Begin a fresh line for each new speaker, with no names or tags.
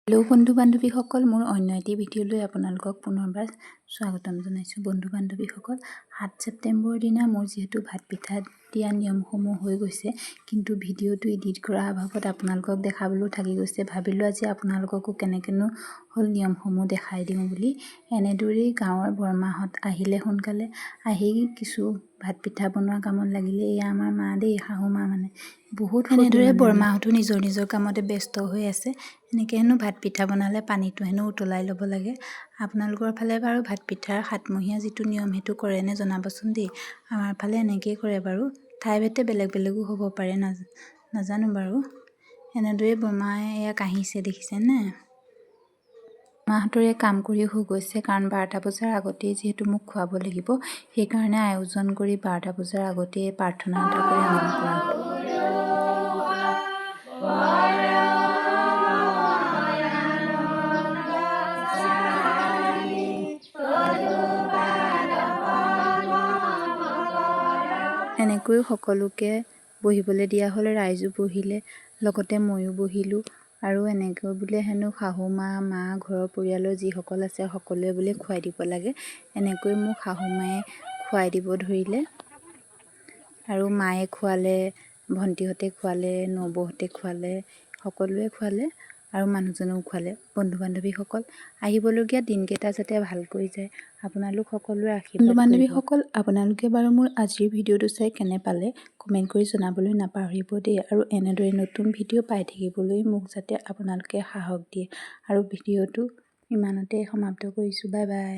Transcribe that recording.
Hello' বন্ধু বান্ধৱীসকল, মোৰ অন্য এটি ভিডিঅ'লৈ আপোনালোকক পুনৰবাৰ স্বাগতম জনাইছোঁ। বন্ধু বান্ধৱীসকল, ৭ ছেপ্টেম্বৰৰ দিনা মোৰ যিহেতু ভাত পিঠা দিয়া নিয়মসমূহ হৈ গৈছে, কিন্তু ভিডিঅ'টো এডিট কৰাৰ অভাৱত আপোনালোকক দেখাবলৈ থাকি গৈছে। ভাবিলোঁ আজি আপোনালোককো কেনেকৈনো হ'ল নিয়মসমূহ দেখাই দিওঁ বুলি। এনেদৰেই গাঁৱৰ বৰমাহঁত আহিলে সোনকালে, আহি কিছু ভাত পিঠা বনোৱা কামত লাগিলে। এয়া আমাৰ মা দেই, শাহু মা মানে বহুত এনেদৰে বৰমাহঁতো নিজৰ নিজৰ কামতে ব্যস্ত হৈ আছে। এনেকৈ হেনো ভাত পিঠা বনালে পানীটো হেনো উতলাই ল'ব লাগে। আপোনালোকৰ ফালে বাৰু ভাত পিঠাৰ সাতমহীয়া যিটো নিয়ম সেইটো কৰেনে জনাবচোন দেই। আমাৰ ফালে এনেকৈয়ে কৰে বাৰু, ঠাই ভেদে বেলেগ বেলেগো হ'ব পাৰে, নাজানো বাৰু। এনেদৰে বৰমাই এয়া কাঢ়িছে, দেখিছেনে? মাহঁতৰে কাম কৰি হৈ গৈছে, কাৰণ 12টা বজাৰ আগতেই যিহেতু মোক খুৱাব লাগিব, সেইকাৰণে আয়োজন কৰি 12টা বজাৰ আগতেই প্ৰাৰ্থনা এটা কৰি আৰম্ভ কৰা হ'ল। এনেকৈ সকলোকে বহিবলৈ দিয়া হ'ল, ৰাইজো বহিলে, লগতে ময়ো বহিলোঁ। আৰু এনেকৈ বোলে হেনো শাহু মা, ঘৰৰ পৰিয়ালৰ যিসকল আছে সকলোৱে বোলে খুৱাই দিব লাগে। এনেকৈ মোক শাহু মায়ে খুৱাই দিব ধৰিলে, আৰু মায়ে খোৱালে, ভণ্টিহঁতে খোৱালে, নবৌহঁতে খোৱালে, সকলোৱে খোৱালে আৰু মানুহজনেও খোৱালে। বন্ধু বান্ধৱীসকল, আহিবলগীয়া দিনকেইটা যাতে ভালকৈ যায়, আপোনালোক সকলোৱে আশীৰ্বাদ কৰিব। বন্ধু বান্ধৱীসকল, আপোনালোকে বাৰু মোৰ আজিৰ ভিডিঅ'টো চাই কেনে পালে কমেণ্ট কৰি জনাবলৈ নাপাহৰিব দেই। আৰু এনেদৰে নতুন ভিডিঅ' পাই থাকিবলৈ মোক যাতে আপোনালোকে সাহস দিয়ে। আৰু ভিডিঅ'টো ইমানতে সমাপ্ত কৰিছোঁ। Bye bye.